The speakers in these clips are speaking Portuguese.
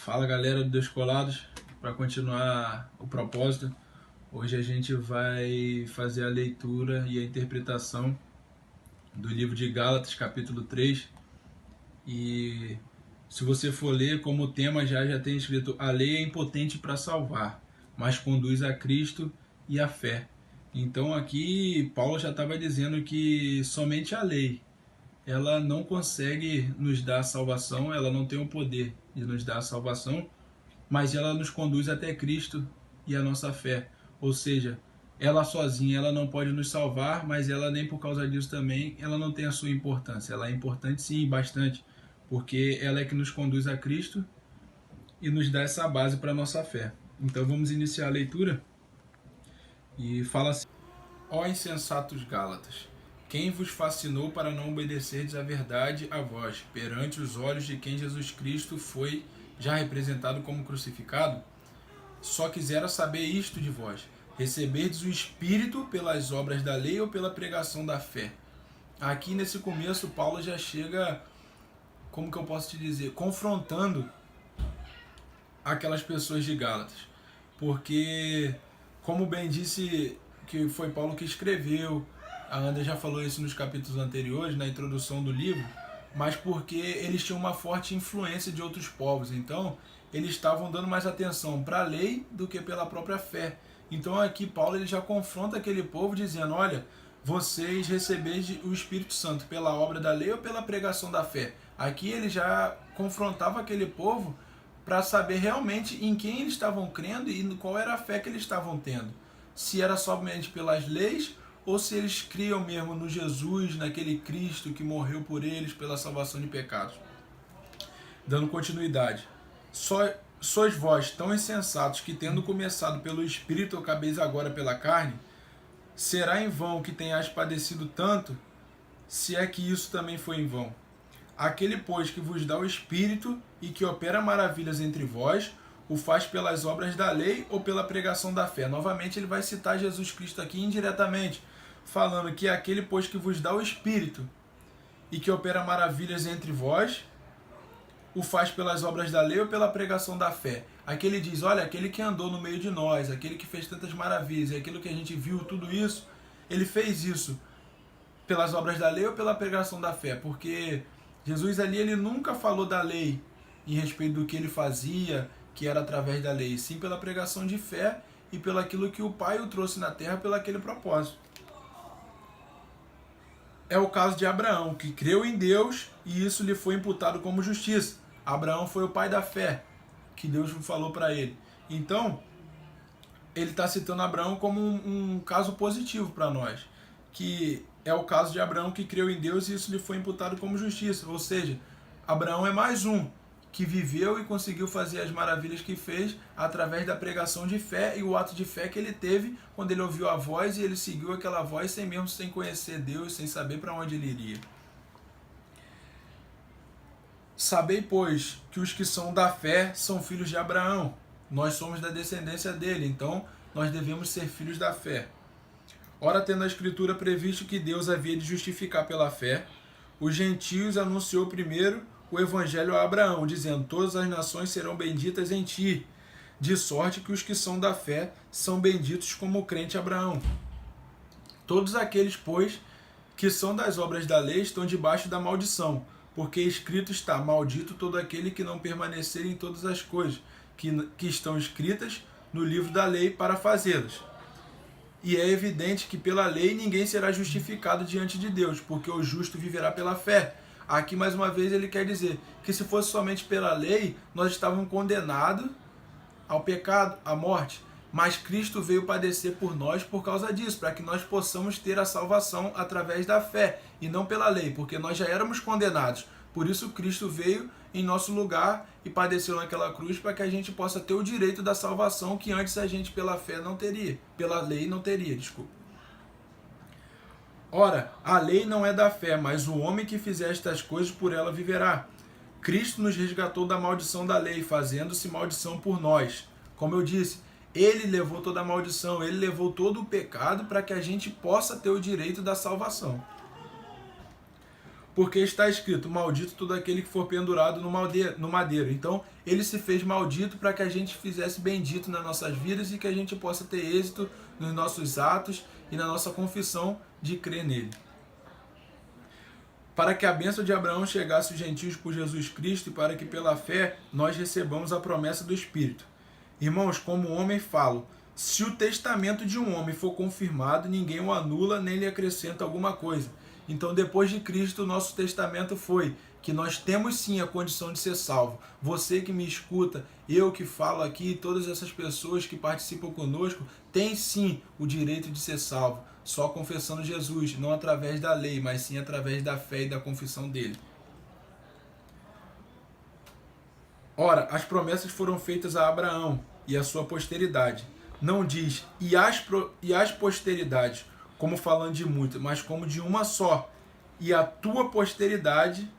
Fala galera do Descolados, para continuar o propósito, hoje a gente vai fazer a leitura e a interpretação do livro de Gálatas, capítulo 3. E se você for ler, como tema já tem escrito: a lei é impotente para salvar, mas conduz a Cristo e a fé. Então aqui Paulo já estava dizendo que somente a lei ela não consegue nos dar a salvação, ela não tem o poder de nos dar a salvação, mas ela nos conduz até Cristo e a nossa fé. Ou seja, ela sozinha ela não pode nos salvar, mas ela nem por causa disso também ela não tem a sua importância. Ela é importante sim, bastante, porque ela é que nos conduz a Cristo e nos dá essa base para a nossa fé. Então vamos iniciar a leitura e fala assim: ó insensatos Gálatas, quem vos fascinou para não obedecerdes à verdade a vós, perante os olhos de quem Jesus Cristo foi já representado como crucificado? Só quisera saber isto de vós: receberdes o Espírito pelas obras da lei ou pela pregação da fé? Aqui nesse começo Paulo já chega, como que eu posso te dizer, confrontando aquelas pessoas de Gálatas. Porque, como bem disse, que foi Paulo que escreveu, a André já falou isso nos capítulos anteriores, na introdução do livro, mas porque eles tinham uma forte influência de outros povos. Então, eles estavam dando mais atenção para a lei do que pela própria fé. Então, aqui Paulo ele já confronta aquele povo dizendo: olha, vocês recebeis o Espírito Santo pela obra da lei ou pela pregação da fé? Aqui ele já confrontava aquele povo para saber realmente em quem eles estavam crendo e qual era a fé que eles estavam tendo. Se era somente pelas leis ou se eles criam mesmo no Jesus, naquele Cristo que morreu por eles pela salvação de pecados. Dando continuidade: sois vós tão insensatos que, tendo começado pelo Espírito, acabeis agora pela carne? Será em vão que tenhais padecido tanto, se é que isso também foi em vão? Aquele, pois, que vos dá o Espírito e que opera maravilhas entre vós, o faz pelas obras da lei ou pela pregação da fé? Novamente ele vai citar Jesus Cristo aqui indiretamente, falando que aquele, pois, que vos dá o Espírito e que opera maravilhas entre vós, o faz pelas obras da lei ou pela pregação da fé? Aqui ele diz: olha, aquele que andou no meio de nós, aquele que fez tantas maravilhas, e aquilo que a gente viu, tudo isso, ele fez isso pelas obras da lei ou pela pregação da fé? Porque Jesus ali, ele nunca falou da lei em respeito do que ele fazia, que era através da lei, sim pela pregação de fé e pelo aquilo que o Pai o trouxe na terra pelo aquele propósito. É o caso de Abraão, que creu em Deus e isso lhe foi imputado como justiça. Abraão foi o pai da fé, que Deus falou para ele. Então, ele está citando Abraão como um caso positivo para nós, que é o caso de Abraão que creu em Deus e isso lhe foi imputado como justiça. Ou seja, Abraão é mais um que viveu e conseguiu fazer as maravilhas que fez através da pregação de fé e o ato de fé que ele teve quando ele ouviu a voz e ele seguiu aquela voz sem conhecer Deus, sem saber para onde ele iria. Sabei, pois, que os que são da fé são filhos de Abraão. Nós somos da descendência dele, então nós devemos ser filhos da fé. Ora, tendo a Escritura previsto que Deus havia de justificar pela fé, os gentios anunciou primeiro o Evangelho a Abraão, dizendo: todas as nações serão benditas em ti, de sorte que os que são da fé são benditos como o crente Abraão. Todos aqueles, pois, que são das obras da lei estão debaixo da maldição, porque escrito está: maldito todo aquele que não permanecer em todas as coisas que estão escritas no livro da lei para fazê-las. E é evidente que pela lei ninguém será justificado diante de Deus, porque o justo viverá pela fé. Aqui mais uma vez ele quer dizer que se fosse somente pela lei, nós estávamos condenados ao pecado, à morte. Mas Cristo veio padecer por nós por causa disso, para que nós possamos ter a salvação através da fé e não pela lei, porque nós já éramos condenados. Por isso Cristo veio em nosso lugar e padeceu naquela cruz para que a gente possa ter o direito da salvação que antes a gente pela fé não teria, pela lei não teria, desculpa. Ora, a lei não é da fé, mas o homem que fizer estas coisas por ela viverá. Cristo nos resgatou da maldição da lei, fazendo-se maldição por nós. Como eu disse, ele levou toda a maldição, ele levou todo o pecado para que a gente possa ter o direito da salvação. Porque está escrito, maldito todo aquele que for pendurado no madeiro. Então, ele se fez maldito para que a gente fizesse bendito nas nossas vidas e que a gente possa ter êxito nos nossos atos e na nossa confissão de crer nele. Para que a bênção de Abraão chegasse aos gentios por Jesus Cristo e para que pela fé nós recebamos a promessa do Espírito. Irmãos, como homem falo, se o testamento de um homem for confirmado, ninguém o anula nem lhe acrescenta alguma coisa. Então, depois de Cristo, o nosso testamento foi que nós temos sim a condição de ser salvo. Você que me escuta, eu que falo aqui, todas essas pessoas que participam conosco, têm sim o direito de ser salvo. Só confessando Jesus, não através da lei, mas sim através da fé e da confissão dele. Ora, as promessas foram feitas a Abraão e a sua posteridade. Não diz, e as posteridades, como falando de muitas, mas como de uma só. E a tua posteridade,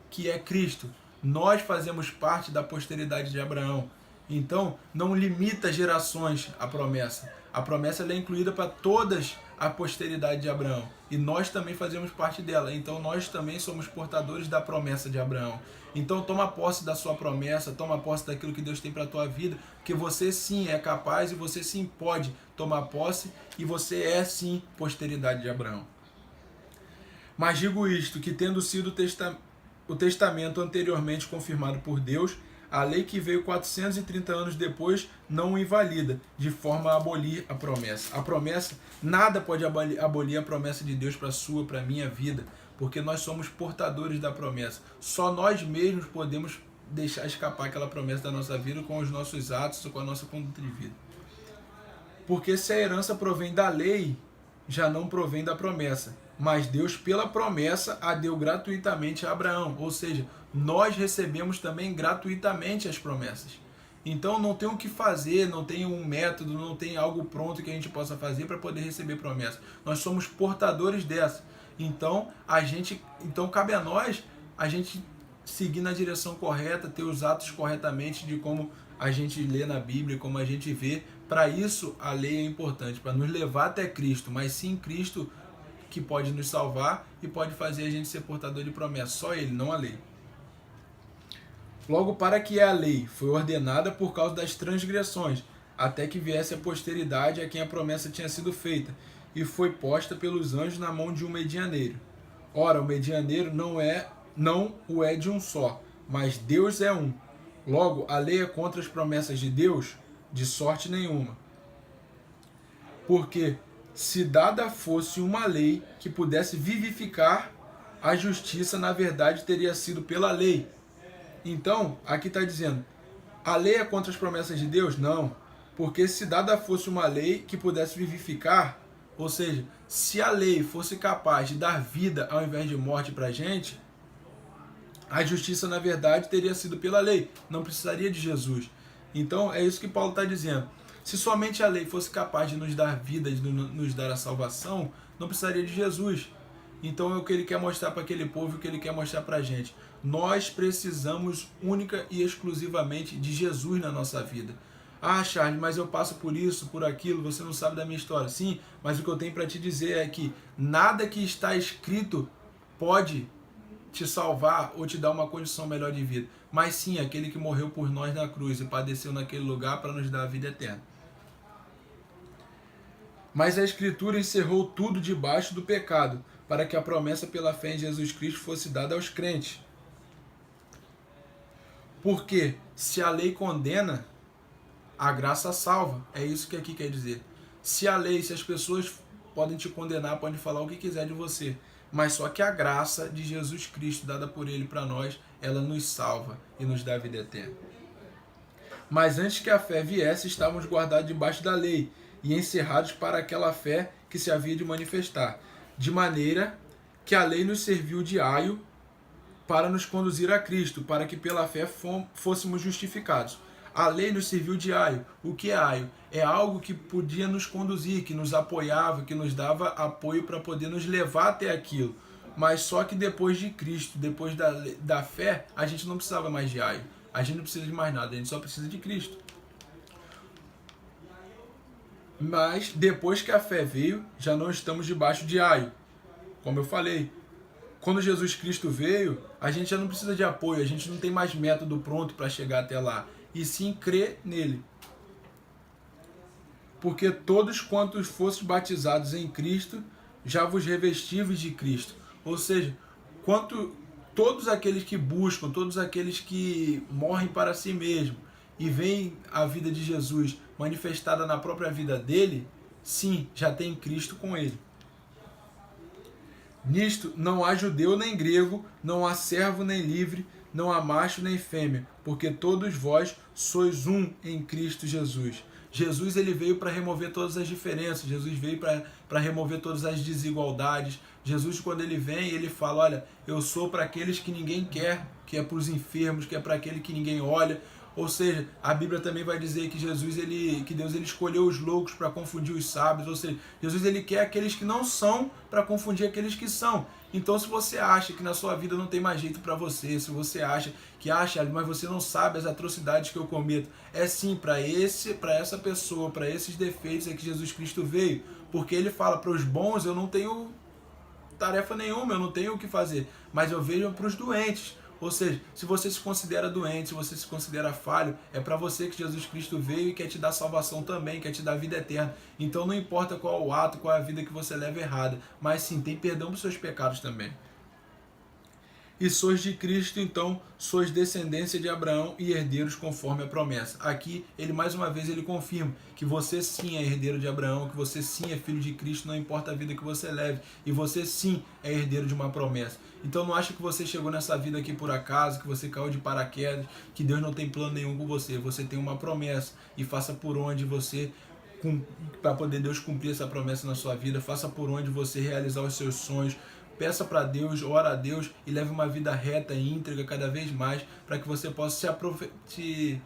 que é Cristo. Nós fazemos parte da posteridade de Abraão. Então, não limita gerações a promessa. A promessa é incluída para todas a posteridade de Abraão. E nós também fazemos parte dela. Então, nós também somos portadores da promessa de Abraão. Então, toma posse da sua promessa, toma posse daquilo que Deus tem para a tua vida, porque você sim é capaz e você sim pode tomar posse e você é sim posteridade de Abraão. Mas digo isto, que tendo sido o testamento anteriormente confirmado por Deus, a lei que veio 430 anos depois não o invalida, de forma a abolir a promessa. A promessa, nada pode abolir a promessa de Deus para a sua, para a minha vida, porque nós somos portadores da promessa. Só nós mesmos podemos deixar escapar aquela promessa da nossa vida com os nossos atos, com a nossa conduta de vida. Porque se a herança provém da lei, já não provém da promessa. Mas Deus, pela promessa, a deu gratuitamente a Abraão. Ou seja, nós recebemos também gratuitamente as promessas. Então não tem o que fazer, não tem um método, não tem algo pronto que a gente possa fazer para poder receber promessa. Nós somos portadores dessa. Então cabe a nós a gente seguir na direção correta, ter os atos corretamente de como a gente lê na Bíblia, como a gente vê. Para isso a lei é importante, para nos levar até Cristo, mas sim Cristo que pode nos salvar e pode fazer a gente ser portador de promessa. Só Ele, não a lei. Logo, para que a lei foi ordenada por causa das transgressões, até que viesse a posteridade a quem a promessa tinha sido feita, e foi posta pelos anjos na mão de um medianeiro. Ora, o medianeiro não o é de um só, mas Deus é um. Logo, a lei é contra as promessas de Deus? De sorte nenhuma. Porque se dada fosse uma lei que pudesse vivificar, a justiça, na verdade, teria sido pela lei. Então, aqui está dizendo, a lei é contra as promessas de Deus? Não. Porque se dada fosse uma lei que pudesse vivificar, ou seja, se a lei fosse capaz de dar vida ao invés de morte para a gente, a justiça, na verdade, teria sido pela lei. Não precisaria de Jesus. Então, é isso que Paulo está dizendo. Se somente a lei fosse capaz de nos dar vida, de nos dar a salvação, não precisaria de Jesus. Então é o que ele quer mostrar para aquele povo, o que ele quer mostrar para a gente. Nós precisamos única e exclusivamente de Jesus na nossa vida. Ah, Charles, mas eu passo por isso, por aquilo, você não sabe da minha história. Sim, mas o que eu tenho para te dizer é que nada que está escrito pode te salvar ou te dar uma condição melhor de vida. Mas sim, aquele que morreu por nós na cruz e padeceu naquele lugar para nos dar a vida eterna. Mas a Escritura encerrou tudo debaixo do pecado, para que a promessa pela fé em Jesus Cristo fosse dada aos crentes. Porque se a lei condena, a graça salva. É isso que aqui quer dizer. Se a lei, se as pessoas podem te condenar, podem falar o que quiser de você, mas só que a graça de Jesus Cristo, dada por Ele para nós, ela nos salva e nos dá a vida eterna. Mas antes que a fé viesse, estávamos guardados debaixo da lei e encerrados para aquela fé que se havia de manifestar, de maneira que a lei nos serviu de aio para nos conduzir a Cristo, para que pela fé fôssemos justificados. A lei nos serviu de aio. O que é aio? É algo que podia nos conduzir, que nos apoiava, que nos dava apoio para poder nos levar até aquilo. Mas só que depois de Cristo, depois da fé, a gente não precisava mais de aio. A gente não precisa de mais nada, a gente só precisa de Cristo. Mas depois que a fé veio, já não estamos debaixo de aio. Como eu falei, quando Jesus Cristo veio, a gente já não precisa de apoio, a gente não tem mais método pronto para chegar até lá, e sim crer nele. Porque todos quantos fostes batizados em Cristo, já vos revestivos de Cristo. Ou seja, todos aqueles que buscam, todos aqueles que morrem para si mesmo e veem a vida de Jesus manifestada na própria vida dele, sim, já tem Cristo com ele. Nisto não há judeu nem grego, não há servo nem livre, não há macho nem fêmea, porque todos vós sois um em Cristo Jesus. Jesus ele veio para remover todas as diferenças, Jesus veio para remover todas as desigualdades. Jesus, quando ele vem, ele fala, olha, eu sou para aqueles que ninguém quer, que é para os enfermos, que é para aquele que ninguém olha. Ou seja, a Bíblia também vai dizer que que Deus ele escolheu os loucos para confundir os sábios. Ou seja, Jesus ele quer aqueles que não são para confundir aqueles que são. Então, se você acha que na sua vida não tem mais jeito para você, se você acha, mas você não sabe as atrocidades que eu cometo, é sim para essa pessoa, para esses defeitos é que Jesus Cristo veio, porque ele fala para os bons eu não tenho tarefa nenhuma, eu não tenho o que fazer, mas eu vejo para os doentes. Ou seja, se você se considera doente, se você se considera falho, é para você que Jesus Cristo veio e quer te dar salvação também, quer te dar vida eterna. Então não importa qual o ato, qual a vida que você leva errada, mas sim, tem perdão para os seus pecados também. E sois de Cristo, então sois descendência de Abraão e herdeiros conforme a promessa. Aqui, ele mais uma vez ele confirma que você sim é herdeiro de Abraão, que você sim é filho de Cristo, não importa a vida que você leve, e você sim é herdeiro de uma promessa. Então não acha que você chegou nessa vida aqui por acaso, que você caiu de paraquedas, que Deus não tem plano nenhum com você. Você tem uma promessa e faça por onde você, para poder Deus cumprir essa promessa na sua vida, faça por onde você realizar os seus sonhos. Peça para Deus, ora a Deus e leve uma vida reta e íntegra cada vez mais para que você possa se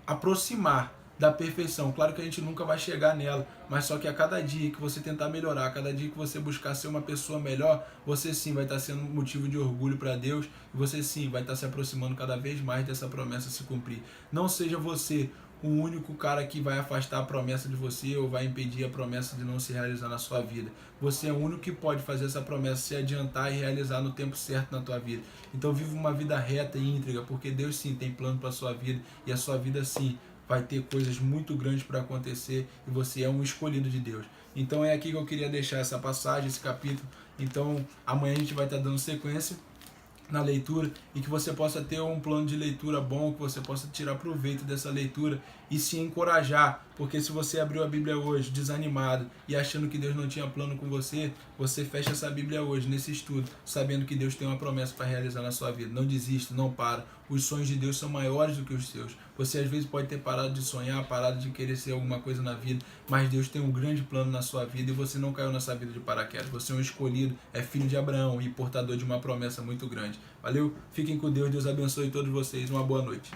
aproximar da perfeição. Claro que a gente nunca vai chegar nela, mas só que a cada dia que você tentar melhorar, a cada dia que você buscar ser uma pessoa melhor, você sim vai estar sendo motivo de orgulho para Deus e você sim vai estar se aproximando cada vez mais dessa promessa se cumprir. Não seja você o único cara que vai afastar a promessa de você ou vai impedir a promessa de não se realizar na sua vida. Você é o único que pode fazer essa promessa se adiantar e realizar no tempo certo na tua vida. Então viva uma vida reta e íntegra, porque Deus sim tem plano para a sua vida e a sua vida sim vai ter coisas muito grandes para acontecer e você é um escolhido de Deus. Então é aqui que eu queria deixar essa passagem, esse capítulo. Então amanhã a gente vai estar dando sequência na leitura e que você possa ter um plano de leitura bom, que você possa tirar proveito dessa leitura e se encorajar, porque se você abriu a Bíblia hoje desanimado e achando que Deus não tinha plano com você, você fecha essa Bíblia hoje nesse estudo, sabendo que Deus tem uma promessa para realizar na sua vida. Não desista, não para. Os sonhos de Deus são maiores do que os seus. Você às vezes pode ter parado de sonhar, parado de querer ser alguma coisa na vida, mas Deus tem um grande plano na sua vida e você não caiu nessa vida de paraquedas. Você é um escolhido, é filho de Abraão e portador de uma promessa muito grande. Valeu? Fiquem com Deus, Deus abençoe todos vocês. Uma boa noite.